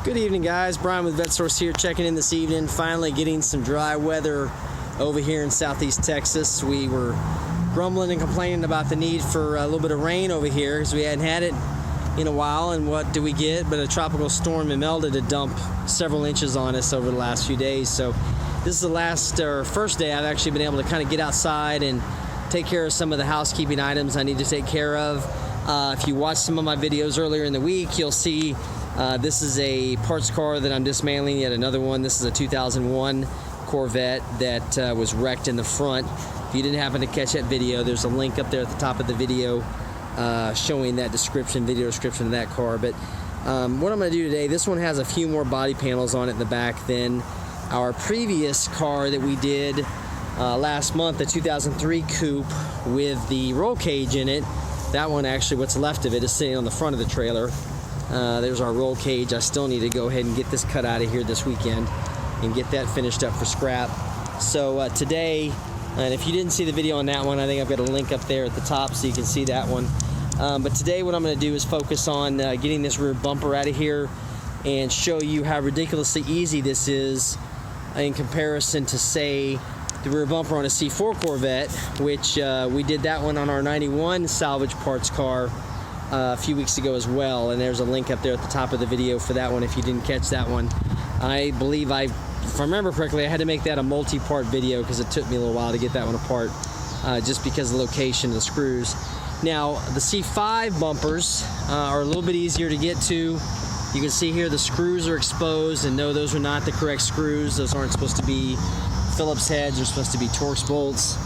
Good evening, guys. Brian with VetteSource here, checking in this evening. Finally getting some dry weather over here in southeast Texas. We were grumbling and complaining about the need for a little bit of rain over here because we hadn't had it in a while. And what do we get but a tropical storm Imelda to dump several inches on us over the last few days. So this is the first day I've actually been able to kind of get outside and take care of some of the housekeeping items I need to take care of. If you watch some of my videos earlier in the week, you'll see this is a parts car that I'm dismantling, yet another one. This is a 2001 Corvette that was wrecked in the front. If you didn't happen to catch that video, there's a link up there at the top of the video showing that video description of that car. But what I'm going to do today, this one has a few more body panels on it in the back than our previous car that we did last month, the 2003 Coupe with the roll cage in it. That one, actually, what's left of it is sitting on the front of the trailer. There's our roll cage. I still need to go ahead and get this cut out of here this weekend and get that finished up for scrap. So today, and if you didn't see the video on that one, I think I've got a link up there at the top so you can see that one. But today what I'm going to do is focus on getting this rear bumper out of here and show you how ridiculously easy this is in comparison to, say, the rear bumper on a C4 Corvette, which we did that one on our 91 salvage parts car a few weeks ago as well, and there's a link up there at the top of the video for that one if you didn't catch that one. I believe if I remember correctly, I had to make that a multi-part video because it took me a little while to get that one apart, just because of the location of the screws. Now, the C5 bumpers are a little bit easier to get to. You can see here the screws are exposed, and no, those are not the correct screws. Those aren't supposed to be Phillips heads, they're supposed to be Torx bolts.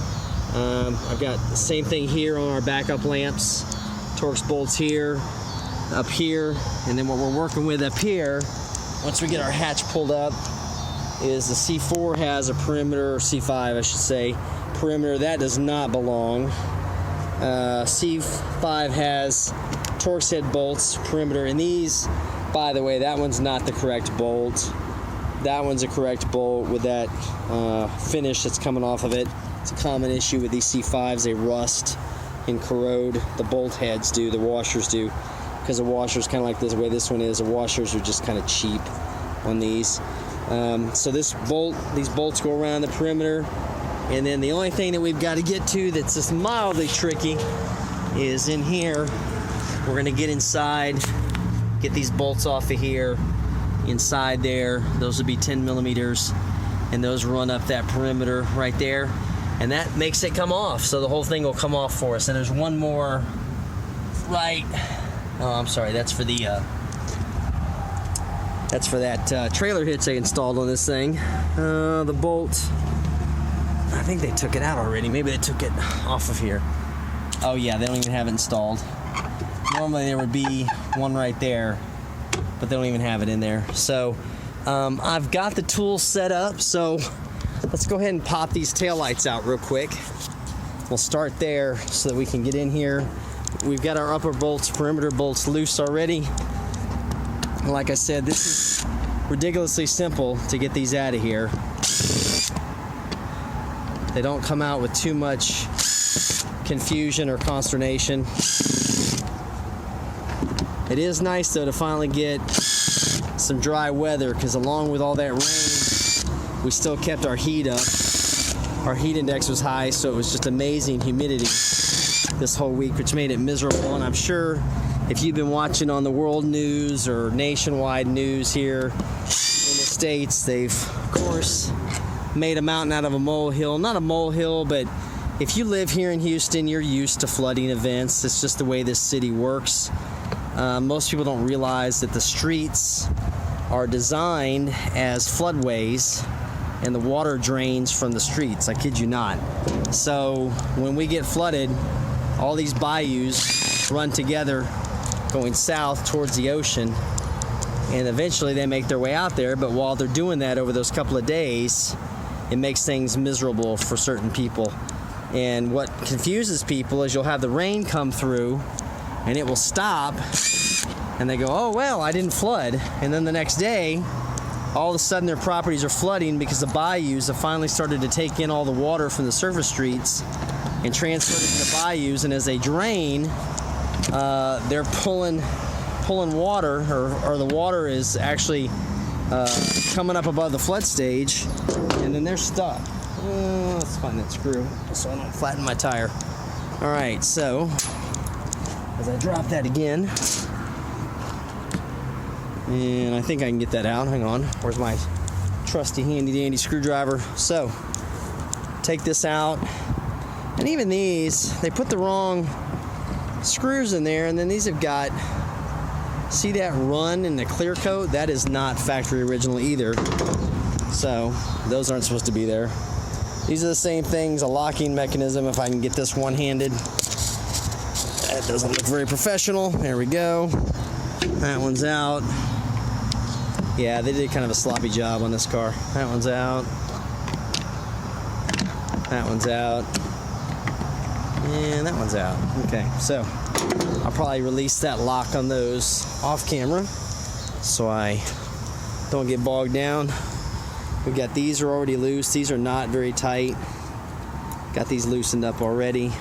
I've got the same thing here on our backup lamps. Torx bolts here, up here, and then what we're working with up here, once we get our hatch pulled up, is the C4 has a perimeter, or C5 I should say, perimeter. That does not belong. C5 has Torx head bolts, perimeter, and these, by the way, that one's not the correct bolt. That one's a correct bolt with that finish that's coming off of it. It's a common issue with these C5s. They rust and corrode. The bolt heads do, the washers do, because the washers kind of like the way this one is. The washers are just kind of cheap on these. So these bolts go around the perimeter, and then the only thing that we've got to get to that's just mildly tricky is in here. We're going to get inside, get these bolts off of here. Inside there, those would be 10 millimeters, and those run up that perimeter right there, and that makes it come off. So the whole thing will come off for us. And there's one more right. Oh, I'm sorry. That's for the that trailer hitch they installed on this thing. The bolt, I think they took it out already. Maybe they took it off of here. Oh yeah, they don't even have it installed. Normally there would be one right there, but they don't even have it in there. So I've got the tools set up, so let's go ahead and pop these taillights out real quick. We'll start there so that we can get in here. We've got our upper bolts, perimeter bolts loose already. Like I said, this is ridiculously simple to get these out of here. They don't come out with too much confusion or consternation. It is nice though to finally get some dry weather, because along with all that rain, we still kept our heat up. Our heat index was high, so it was just amazing humidity this whole week, which made it miserable. And I'm sure if you've been watching on the world news or nationwide news here in the States, they've of course made a mountain out of a molehill. Not a molehill, but if you live here in Houston, you're used to flooding events. It's just the way this city works. Most people don't realize that the streets are designed as floodways, and the water drains from the streets. I kid you not. So when we get flooded, all these bayous run together going south towards the ocean, and eventually they make their way out there. But while they're doing that over those couple of days, it makes things miserable for certain people. And what confuses people is you'll have the rain come through and it will stop, and they go, oh well, I didn't flood. And then the next day, all of a sudden their properties are flooding because the bayous have finally started to take in all the water from the surface streets and transfer it to the bayous, and as they drain, they're pulling pulling water, or the water is actually coming up above the flood stage, and then they're stuck. Let's find that screw so I don't flatten my tire. All right, so as I drop that again, and I think I can get that out. Hang on, where's my trusty handy dandy screwdriver? So take this out, and even these, they put the wrong screws in there, and then these have got, see that run in the clear coat? That is not factory original either, so those aren't supposed to be there. These are the same things, a locking mechanism, if I can get this one-handed. That doesn't look very professional. There we go. That one's out. Yeah, they did kind of a sloppy job on this car. That one's out. That one's out. And that one's out. Okay, so I'll probably release that lock on those off camera so I don't get bogged down. We've got these are already loose. These are not very tight. Got these loosened up already.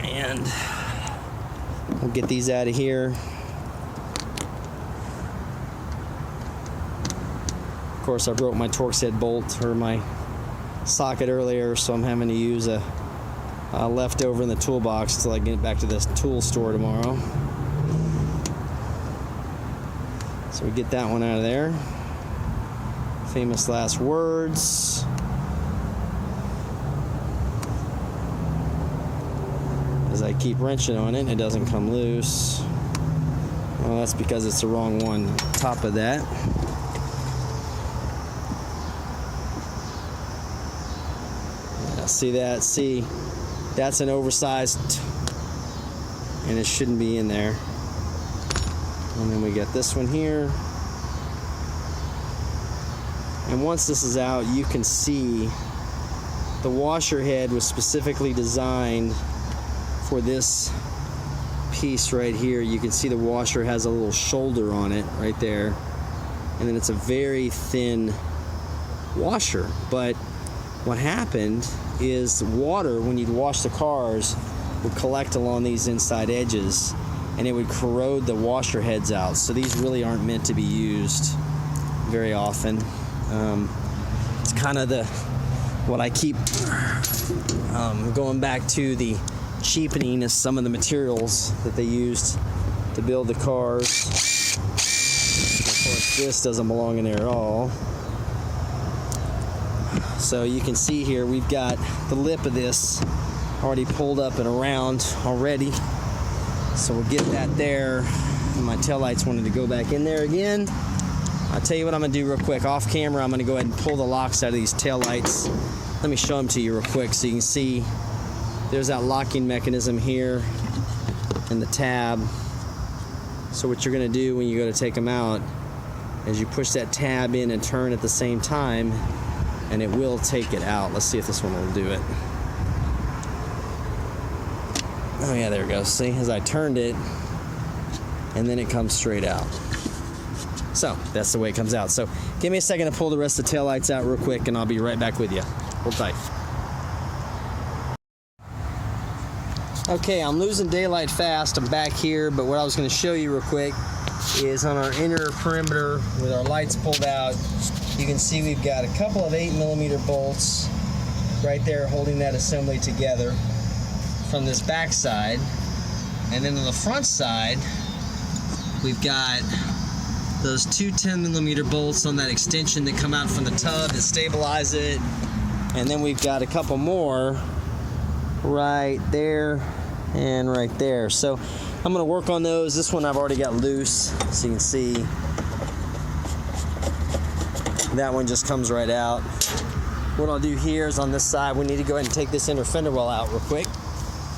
And we'll get these out of here. Of course, I broke my Torx head bolt or my socket earlier, so I'm having to use a leftover in the toolbox until I get back to this tool store tomorrow. So we get that one out of there. Famous last words. As I keep wrenching on it, it doesn't come loose. Well, that's because it's the wrong one. Top of that. Yeah, see that? See, that's an oversized, and it shouldn't be in there. And then we got this one here. And once this is out, you can see the washer head was specifically designed for this piece right here. You can see the washer has a little shoulder on it right there. And then it's a very thin washer. But what happened is water, when you'd wash the cars, would collect along these inside edges, and it would corrode the washer heads out. So these really aren't meant to be used very often. It's kind of what I keep going back to, the cheapening of some of the materials that they used to build the cars. Of course, this doesn't belong in there at all. So you can see here, we've got the lip of this already pulled up and around already. So we'll get that there. And my taillights wanted to go back in there again. I'll tell you what I'm gonna do real quick. Off camera, I'm gonna go ahead and pull the locks out of these taillights. Let me show them to you real quick so you can see there's that locking mechanism here and the tab. So what you're gonna do when you go to take them out is you push that tab in and turn at the same time, and it will take it out. Let's see if this one will do it. Oh yeah, there it goes. See, as I turned it, and then it comes straight out. So that's the way it comes out. So give me a second to pull the rest of the taillights out real quick, and I'll be right back with you. Hold tight. Okay, I'm losing daylight fast. I'm back here, but what I was going to show you real quick is on our inner perimeter with our lights pulled out, you can see we've got a couple of 8mm bolts right there holding that assembly together from this back side. And then on the front side, we've got those two 10mm bolts on that extension that come out from the tub that stabilize it. And then we've got a couple more right there and right there. So I'm gonna work on those. This one I've already got loose, so you can see that one just comes right out. What I'll do here is on this side, we need to go ahead and take this inner fender well out real quick.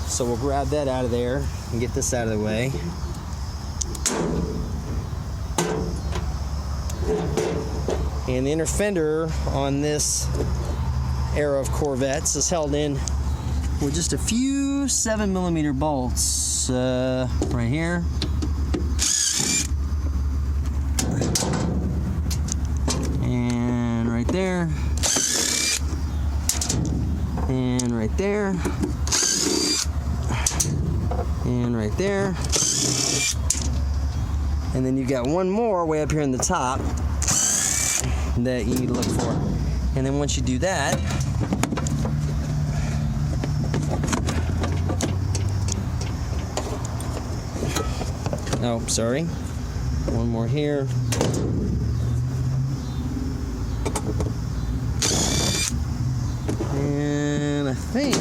So we'll grab that out of there and get this out of the way. And the inner fender on this era of Corvettes is held in with just a few 7mm bolts right here. And right there. And right there. And right there. And then you got one more way up here in the top that you need to look for. And then once you do that, oh, sorry. One more here. And I think,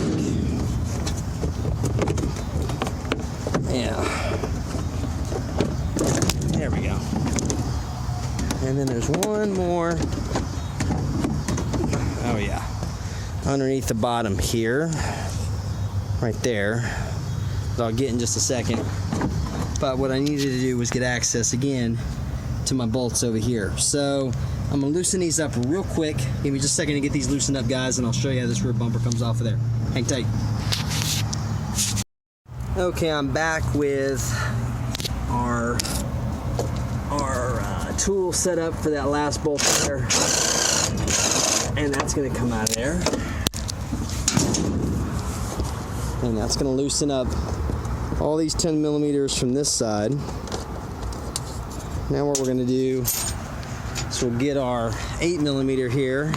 yeah. There we go. And then there's one more. Oh yeah. Underneath the bottom here. Right there. That I'll get in just a second. But what I needed to do was get access again to my bolts over here. So I'm gonna loosen these up real quick. Give me just a second to get these loosened up, guys, and I'll show you how this rear bumper comes off of there. Hang tight. Okay, I'm back with our tool set up for that last bolt there, and that's gonna come out of there, and that's gonna loosen up all these 10 millimeters from this side. Now what we're gonna do is we'll get our 8 millimeter here,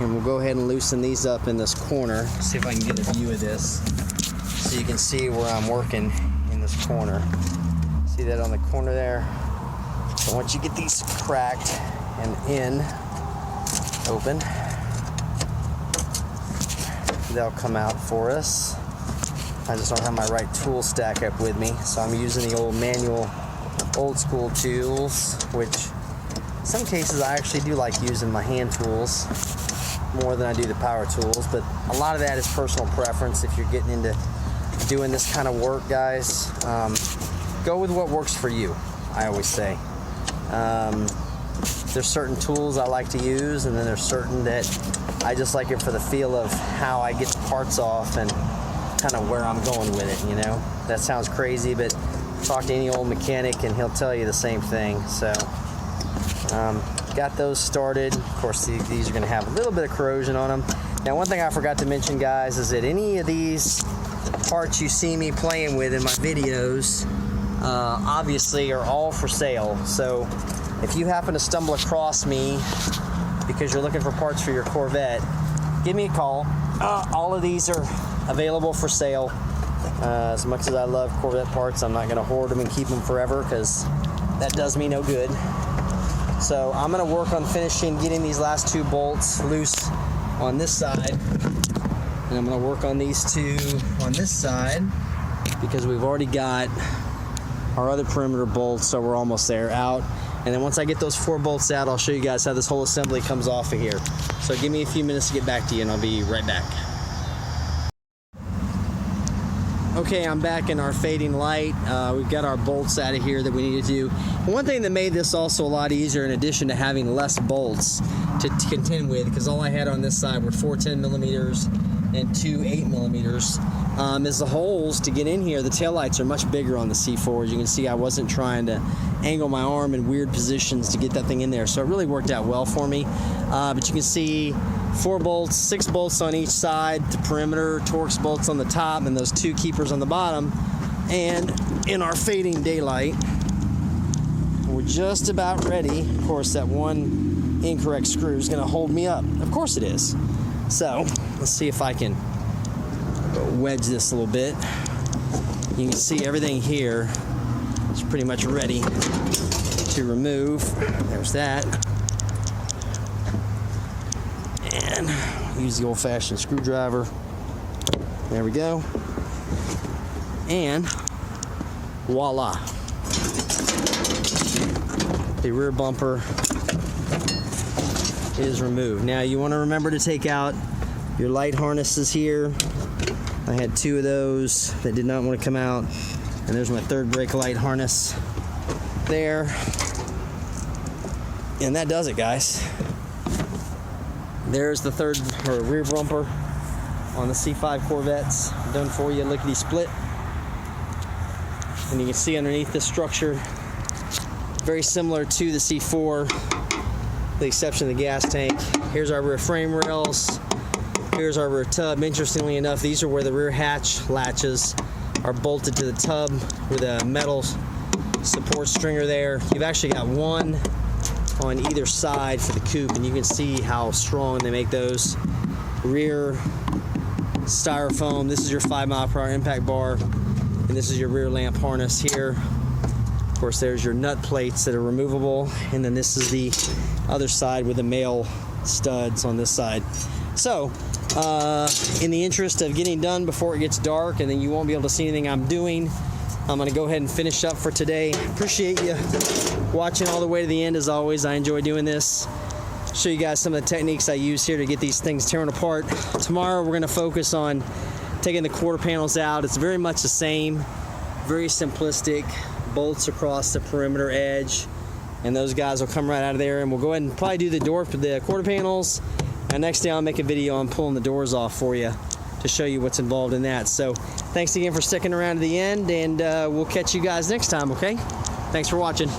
and we'll go ahead and loosen these up in this corner. See if I can get a view of this so you can see where I'm working in this corner. See that on the corner there? So once you get these cracked and open, they'll come out for us. I just don't have my right tool stack up with me, so I'm using the old manual, old school tools, which in some cases I actually do like using my hand tools more than I do the power tools, but a lot of that is personal preference. If you're getting into doing this kind of work, guys, go with what works for you, I always say. There's certain tools I like to use, and then there's certain that I just like it for the feel of how I get the parts off and kind of where I'm going with it, you know. That sounds crazy, but talk to any old mechanic and he'll tell you the same thing. So got those started. Of course, these are going to have a little bit of corrosion on them. Now, one thing I forgot to mention, guys, is that any of these parts you see me playing with in my videos obviously are all for sale. So if you happen to stumble across me because you're looking for parts for your Corvette, give me a call. All of these are available for sale. As much as I love Corvette parts, I'm not going to hoard them and keep them forever, because that does me no good. So I'm going to work on finishing getting these last two bolts loose on this side, and I'm going to work on these two on this side, because we've already got our other perimeter bolts, so we're almost there out. And then once I get those 4 bolts out, I'll show you guys how this whole assembly comes off of here. So give me a few minutes to get back to you, and I'll be right back. Okay, I'm back in our fading light. We've got our bolts out of here that we need to do. One thing that made this also a lot easier, in addition to having less bolts to contend with, because all I had on this side were 4 10 millimeters and 2 8 millimeters, is the holes to get in here. The taillights are much bigger on the C4. As you can see, I wasn't trying to angle my arm in weird positions to get that thing in there, so it really worked out well for me. But you can see 4 bolts, 6 bolts on each side, the perimeter, Torx bolts on the top, and those 2 keepers on the bottom. And in our fading daylight, we're just about ready. Of course, that one incorrect screw is going to hold me up. Of course it is. So let's see if I can wedge this a little bit. You can see everything here is pretty much ready to remove. There's that. And use the old-fashioned screwdriver. There we go. And voila. The rear bumper is removed. Now you want to remember to take out your light harnesses here. I had 2 of those that did not want to come out. And there's my 3rd brake light harness there. And that does it, guys. There's the rear bumper on the C5 Corvettes. Done for you, lickety split. And you can see underneath this structure, very similar to the C4, with the exception of the gas tank. Here's our rear frame rails. Here's our rear tub. Interestingly enough, these are where the rear hatch latches are bolted to the tub with a metal support stringer there. You've actually got one on either side for the coupe, and you can see how strong they make those. Rear styrofoam. This is your 5 mile/per-hour impact bar, and this is your rear lamp harness here. Of course, there's your nut plates that are removable, and then this is the other side with the male studs on this side. So, in the interest of getting done before it gets dark and then you won't be able to see anything I'm doing, I'm going to go ahead and finish up for today. Appreciate you watching all the way to the end. As always, I enjoy doing this. Show you guys some of the techniques I use here to get these things torn apart. Tomorrow we're going to focus on taking the quarter panels out. It's very much the same, very simplistic. Bolts across the perimeter edge, and those guys will come right out of there, and we'll go ahead and probably do the quarter panels, and next day I'll make a video on pulling the doors off for you to show you what's involved in that. So thanks again for sticking around to the end, and we'll catch you guys next time. Okay, thanks for watching.